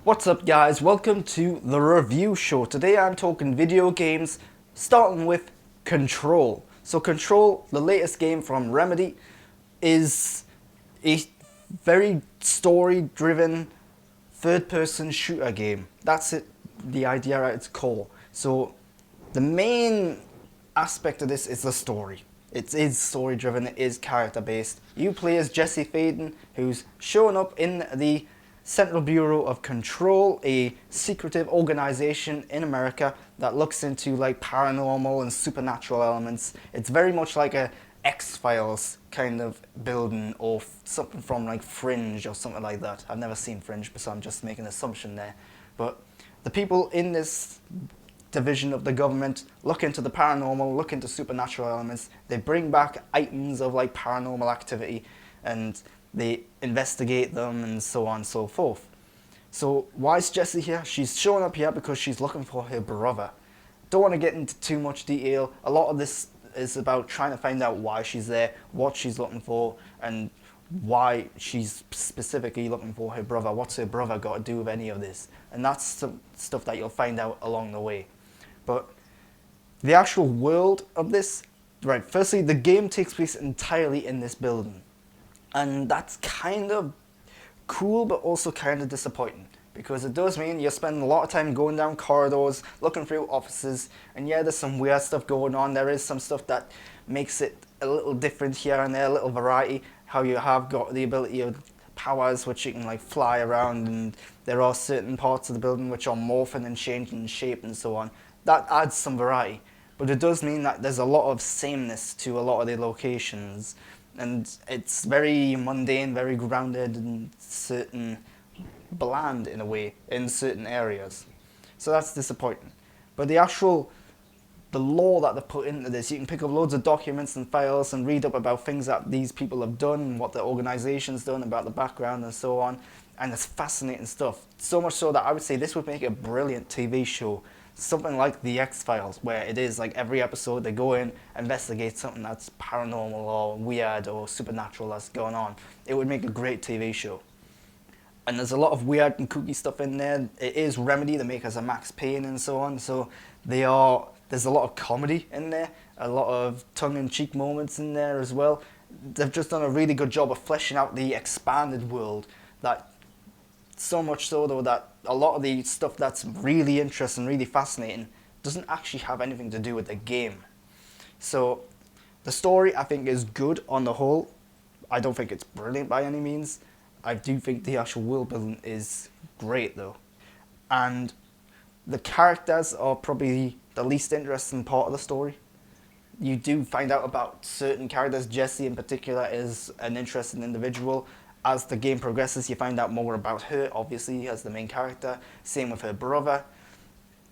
What's up guys, welcome to the review show. Today I'm talking video games, starting with Control. So Control, the latest game from Remedy, is a very story-driven third-person shooter game. That's it, the idea at its core. So the main aspect of this is the story. It is story-driven, it is character-based. You play as Jesse Faden, who's showing up in the Central Bureau of Control, a secretive organization in America that looks into like paranormal and supernatural elements. It's very much like a X-Files kind of building, or something from like Fringe or something like that. I've never seen Fringe, so I'm just making an assumption there. But the people in this division of the government look into the paranormal, look into supernatural elements. They bring back items of like paranormal activity and they investigate them and so on and so forth. So why is Jessie here? She's showing up here because she's looking for her brother. Don't want to get into too much detail. A lot of this is about trying to find out why she's there, what she's looking for, and why she's specifically looking for her brother. What's her brother got to do with any of this? And that's some stuff that you'll find out along the way. But the actual world of this, right, firstly, the game takes place entirely in this building. And that's kind of cool, but also kind of disappointing. Because it does mean you're spending a lot of time going down corridors, looking through offices, and yeah, there's some weird stuff going on. There is some stuff that makes it a little different here and there, a little variety. How you have got the ability of powers which you can like fly around, and there are certain parts of the building which are morphing and changing shape and so on. That adds some variety. But it does mean that there's a lot of sameness to a lot of the locations. And it's very mundane, very grounded, and certain bland in a way in certain areas. So that's disappointing. But the lore that they put into this, you can pick up loads of documents and files and read up about things that these people have done and what the organization's done, about the background and so on. And it's fascinating stuff. So much so that I would say this would make a brilliant TV show. Something like The X-Files, where it is like every episode they go in, investigate something that's paranormal or weird or supernatural that's going on. It would make a great TV show. And there's a lot of weird and kooky stuff in there. It is Remedy, the makers of Max Payne and so on, so there's a lot of comedy in there, a lot of tongue-in-cheek moments in there as well. They've just done a really good job of fleshing out the expanded world, that so much so though that a lot of the stuff that's really interesting, really fascinating, doesn't actually have anything to do with the game. So the story I think is good on the whole. I don't think it's brilliant by any means. I do think the actual world building is great though. And the characters are probably the least interesting part of the story. You do find out about certain characters. Jessie in particular is an interesting individual. As the game progresses, you find out more about her, obviously, as the main character. Same with her brother.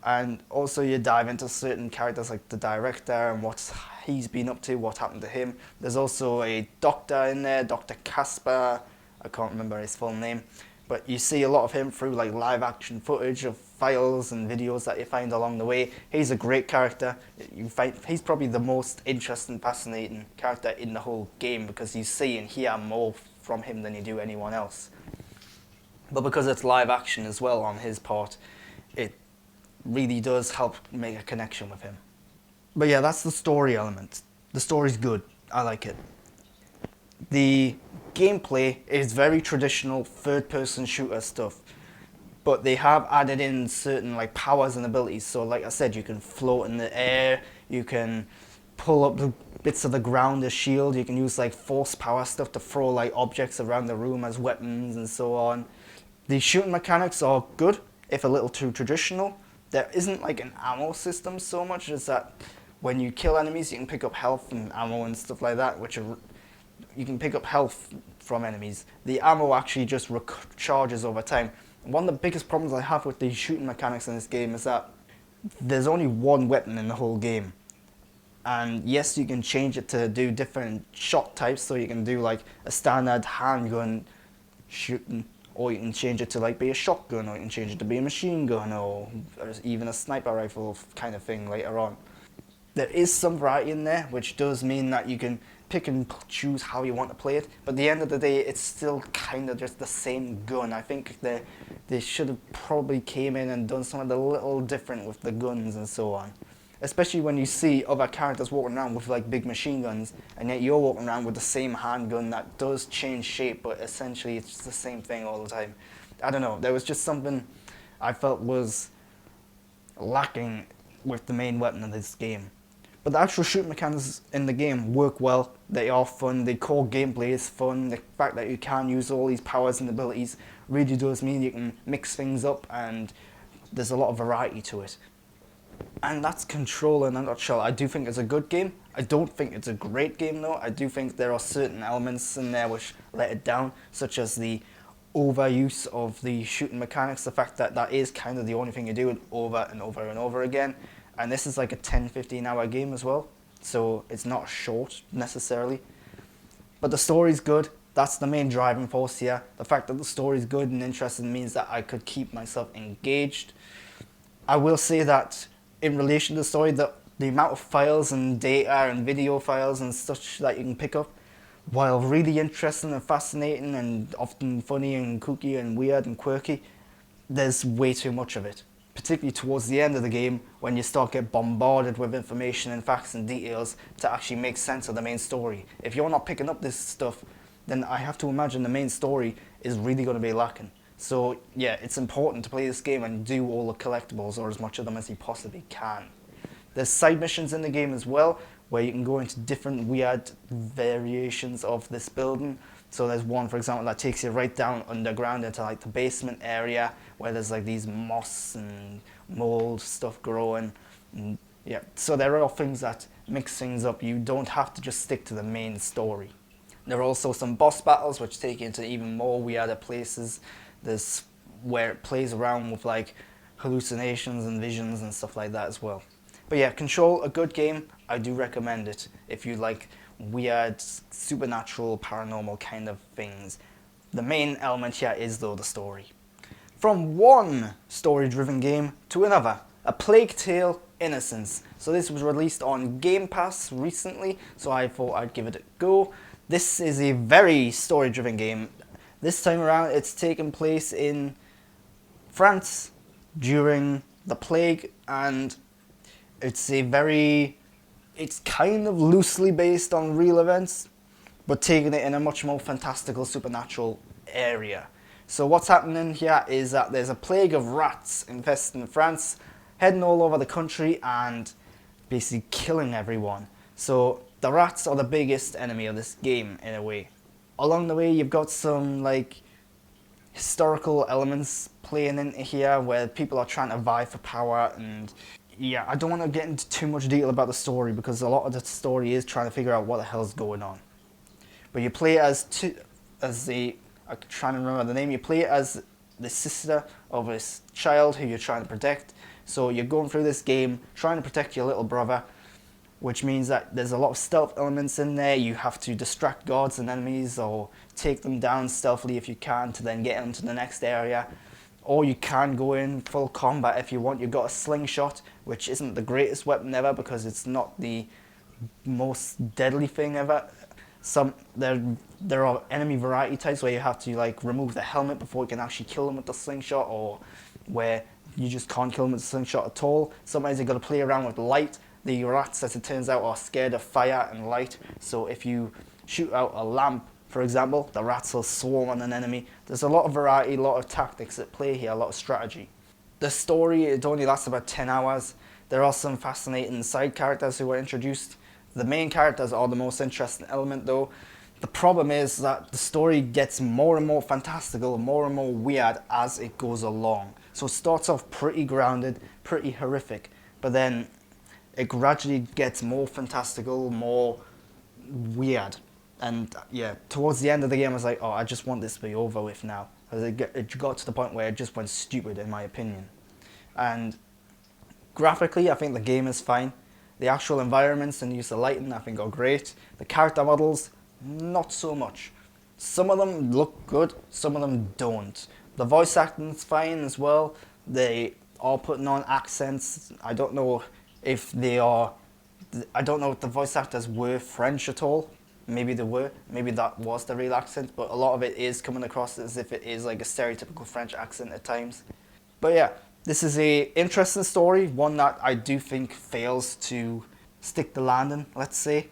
And also you dive into certain characters like the director and what he's been up to, what happened to him. There's also a doctor in there, Dr. Casper. I can't remember his full name. But you see a lot of him through like live action footage of files and videos that you find along the way. He's a great character. He's probably the most interesting, fascinating character in the whole game, because you see and hear more from him than you do anyone else. But because it's live action as well on his part, it really does help make a connection with him. But yeah, that's the story element. The story's good. I like it. The gameplay is very traditional third-person shooter stuff, but they have added in certain like powers and abilities. So like I said, you can float in the air, you can pull up the bits of the ground as shield, you can use like force power stuff to throw like objects around the room as weapons and so on. The shooting mechanics are good, if a little too traditional. There isn't like an ammo system so much as that when you kill enemies you can pick up health and ammo and stuff like that, you can pick up health from enemies. The ammo actually just recharges over time. One of the biggest problems I have with the shooting mechanics in this game is that there's only one weapon in the whole game. And yes, you can change it to do different shot types, so you can do like a standard handgun shooting, or you can change it to like be a shotgun, or you can change it to be a machine gun, or even a sniper rifle kind of thing later on. There is some variety in there, which does mean that you can pick and choose how you want to play it. But at the end of the day, it's still kind of just the same gun. I think they should have probably came in and done something a little different with the guns and so on. Especially when you see other characters walking around with like big machine guns, and yet you're walking around with the same handgun that does change shape, but essentially it's just the same thing all the time. I don't know, there was just something I felt was lacking with the main weapon of this game. But the actual shooting mechanics in the game work well. They are fun. The core gameplay is fun. The fact that you can use all these powers and abilities really does mean you can mix things up, and there's a lot of variety to it. And that's Control in a nutshell. I do think it's a good game. I don't think it's a great game though. I do think there are certain elements in there which let it down, such as the overuse of the shooting mechanics, the fact that that is kind of the only thing you do it over and over and over again. And this is like a 10-15 hour game as well, so it's not short necessarily. But the story's good. That's the main driving force here. The fact that the story's good and interesting means that I could keep myself engaged. I will say that in relation to the story, the amount of files and data and video files and such that you can pick up, while really interesting and fascinating and often funny and kooky and weird and quirky, there's way too much of it. Particularly towards the end of the game, when you start get bombarded with information and facts and details to actually make sense of the main story. If you're not picking up this stuff, then I have to imagine the main story is really going to be lacking. So yeah, it's important to play this game and do all the collectibles, or as much of them as you possibly can. There's side missions in the game as well, where you can go into different weird variations of this building. So there's one, for example, that takes you right down underground into like the basement area, where there's like these moss and mold stuff growing. And yeah, so there are things that mix things up. You don't have to just stick to the main story. There are also some boss battles which take you into even more weirder places. There's where it plays around with like hallucinations and visions and stuff like that as well. But yeah, Control, a good game. I do recommend it if you like weird, supernatural, paranormal kind of things. The main element here is though the story. From one story-driven game to another, A Plague Tale: Innocence. So this was released on Game Pass recently, so I thought I'd give it a go. This is a very story-driven game. This time around it's taken place in France during the plague, and it's kind of loosely based on real events, but taking it in a much more fantastical, supernatural area. So what's happening here is that there's a plague of rats infesting France, heading all over the country and basically killing everyone. So the rats are the biggest enemy of this game in a way. Along the way you've got some like historical elements playing in here where people are trying to vie for power, and yeah, I don't want to get into too much detail about the story because a lot of the story is trying to figure out what the hell's going on. But you play I'm trying to remember the name. You play as the sister of this child who you're trying to protect. So you're going through this game trying to protect your little brother, which means that there's a lot of stealth elements in there. You have to distract guards and enemies or take them down stealthily if you can to then get them to the next area. Or you can go in full combat if you want. You've got a slingshot, which isn't the greatest weapon ever because it's not the most deadly thing ever. There are enemy variety types where you have to like remove the helmet before you can actually kill them with the slingshot, or where you just can't kill them with the slingshot at all. Sometimes you've got to play around with light. The rats, as it turns out, are scared of fire and light. So if you shoot out a lamp, for example, the rats will swarm on an enemy. There's a lot of variety, a lot of tactics at play here, a lot of strategy. The story, it only lasts about 10 hours. There are some fascinating side characters who were introduced. The main characters are the most interesting element though. The problem is that the story gets more and more fantastical, more and more weird as it goes along. So it starts off pretty grounded, pretty horrific, but then it gradually gets more fantastical, more weird. And yeah, towards the end of the game I was like, oh, I just want this to be over with now. It got to the point where it just went stupid in my opinion. And graphically, I think the game is fine. The actual environments and use of lighting I think are great. The character models, not so much. Some of them look good, some of them don't. The voice acting's fine as well. They are putting on accents. I don't know if they are I don't know if the voice actors were French at all. Maybe they were. Maybe that was the real accent. But a lot of it is coming across as if it is like a stereotypical French accent at times. But yeah, this is a interesting story. One that I do think fails to stick the landing, let's say.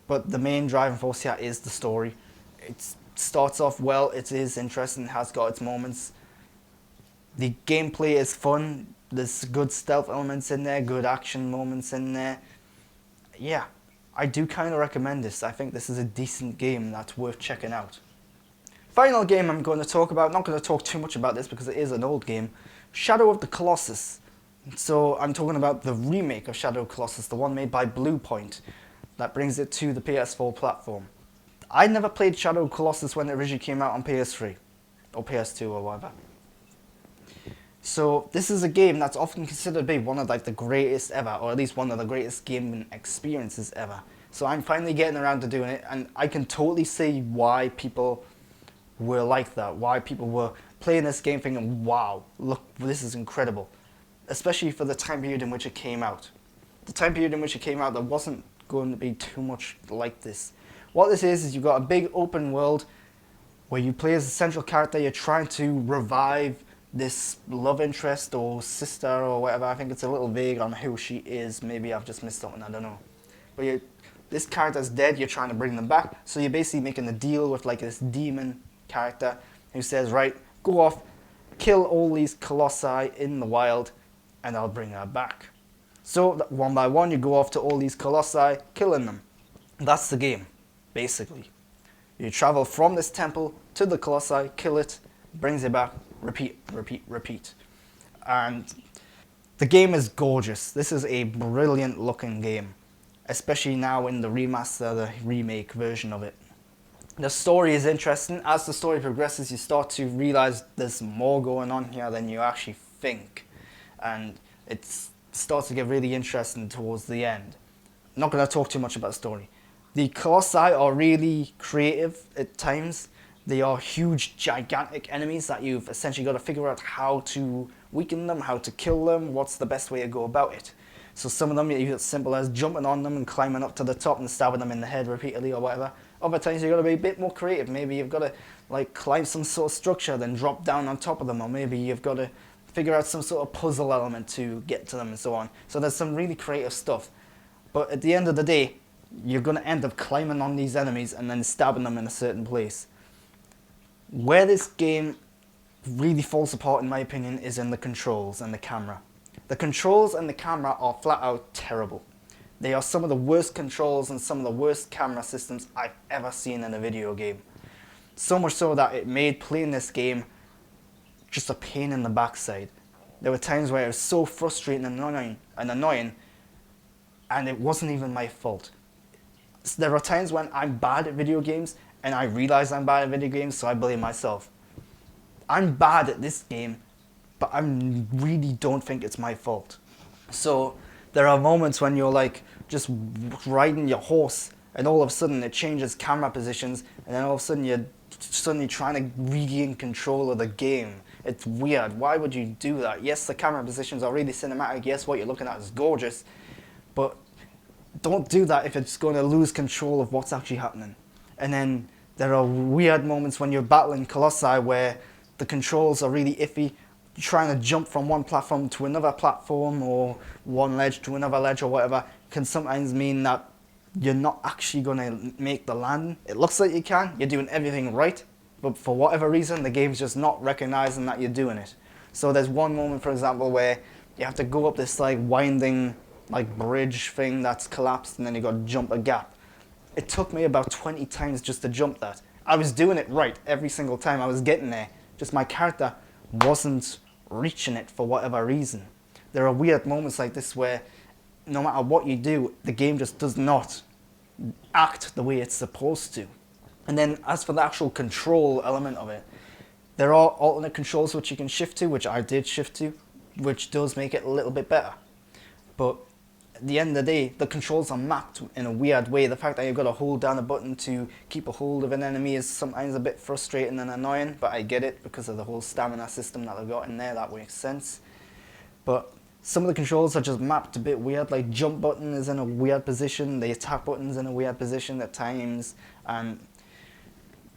But the main driving force here is the story. It starts off well. It is interesting. It has got its moments. The gameplay is fun. There's good stealth elements in there, good action moments in there. Yeah, I do kind of recommend this. I think this is a decent game that's worth checking out. Final game I'm going to talk about, not going to talk too much about this because it is an old game, Shadow of the Colossus. So I'm talking about the remake of Shadow of the Colossus, the one made by Blue Point, that brings it to the PS4 platform. I never played Shadow of the Colossus when it originally came out on PS3, or PS2 or whatever. So this is a game that's often considered to be one of like the greatest ever, or at least one of the greatest gaming experiences ever. So I'm finally getting around to doing it, and I can totally see why people were like that, why people were playing this game thinking, wow, look, this is incredible. Especially for the time period in which it came out. The time period in which it came out, there wasn't going to be too much like this. What this is you've got a big open world where you play as a central character, you're trying to revive this love interest or sister or whatever. I think it's a little vague on who she is. Maybe I've just missed something, I don't know. But this character's dead, you're trying to bring them back. So you're basically making a deal with like this demon character who says, right, go off, kill all these colossi in the wild, and I'll bring her back. So one by one, you go off to all these colossi, killing them. That's the game, basically. You travel from this temple to the colossi, kill it, brings it back, repeat, repeat, repeat. And the game is gorgeous. This is a brilliant looking game, especially now in the remaster, the remake version of it. The story is interesting. As the story progresses, you start to realize there's more going on here than you actually think. And it starts to get really interesting towards the end. I'm not going to talk too much about the story. The colossi are really creative at times. They are huge, gigantic enemies that you've essentially got to figure out how to weaken them, how to kill them, what's the best way to go about it. So some of them, it's as simple as jumping on them and climbing up to the top and stabbing them in the head repeatedly or whatever. Other times you've got to be a bit more creative. Maybe you've got to like climb some sort of structure, then drop down on top of them, or maybe you've got to figure out some sort of puzzle element to get to them and so on. So there's some really creative stuff. But at the end of the day, you're going to end up climbing on these enemies and then stabbing them in a certain place. Where this game really falls apart, in my opinion, is in the controls and the camera. The controls and the camera are flat out terrible. They are some of the worst controls and some of the worst camera systems I've ever seen in a video game. So much so that it made playing this game just a pain in the backside. There were times where it was so frustrating and annoying, and it wasn't even my fault. There are times when I'm bad at video games and I realize I'm bad at video games, so I blame myself. I'm bad at this game, but I really don't think it's my fault. So there are moments when you're like just riding your horse and all of a sudden it changes camera positions, and then all of a sudden you're suddenly trying to regain control of the game. It's weird. Why would you do that? Yes, the camera positions are really cinematic. Yes, what you're looking at is gorgeous, but don't do that if it's going to lose control of what's actually happening. And then there are weird moments when you're battling colossi where the controls are really iffy. You're trying to jump from one platform to another platform, or one ledge to another ledge or whatever, can sometimes mean that you're not actually going to make the landing. It looks like you can, you're doing everything right, but for whatever reason the game's just not recognizing that you're doing it. So there's one moment, for example, where you have to go up this like winding like bridge thing that's collapsed, and then you got to jump a gap. It took me about 20 times just to jump that. I was doing it right every single time. I was getting there, just my character wasn't reaching it for whatever reason. There are weird moments like this where no matter what you do, the game just does not act the way it's supposed to. And then as for the actual control element of it, there are alternate controls which you can shift to, which I did shift to, which does make it a little bit better. But at the end of the day, the controls are mapped in a weird way. The fact that you've got to hold down a button to keep a hold of an enemy is sometimes a bit frustrating and annoying, but I get it because of the whole stamina system that they've got in there. That makes sense. But Some of the controls are just mapped a bit weird, like jump button is in a weird position, the attack button's in a weird position at times, and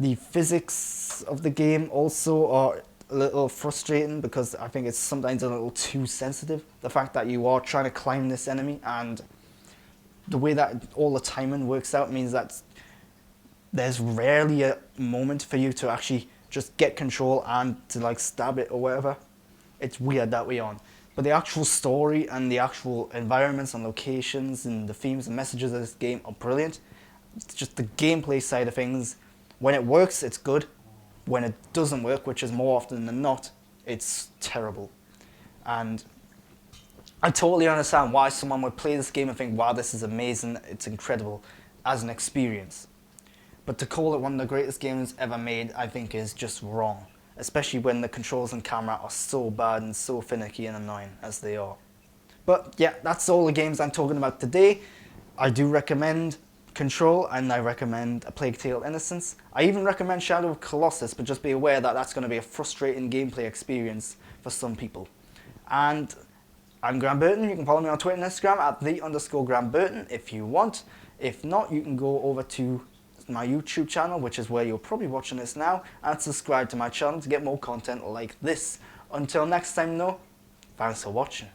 the physics of the game also are a little frustrating because I think it's sometimes a little too sensitive. The fact that you are trying to climb this enemy and the way that all the timing works out means that there's rarely a moment for you to actually just get control and to like stab it or whatever. It's weird that way on. But the actual story and the actual environments and locations and the themes and messages of this game are brilliant. It's just the gameplay side of things. When it works, it's good. When it doesn't work, which is more often than not, it's terrible. And I totally understand why someone would play this game and think, wow, this is amazing, it's incredible as an experience. But to call it one of the greatest games ever made, I think is just wrong. Especially when the controls and camera are so bad and so finicky and annoying as they are. But yeah, that's all the games I'm talking about today. I do recommend Control and I recommend A Plague Tale Innocence. I even recommend Shadow of Colossus, but just be aware that that's going to be a frustrating gameplay experience for some people. And I'm Graham Burton. You can follow me on Twitter and Instagram at @the_Graham Burton if you want. If not, you can go over to my YouTube channel, which is where you're probably watching this now, and subscribe to my channel to get more content like this. Until next time though, thanks for watching.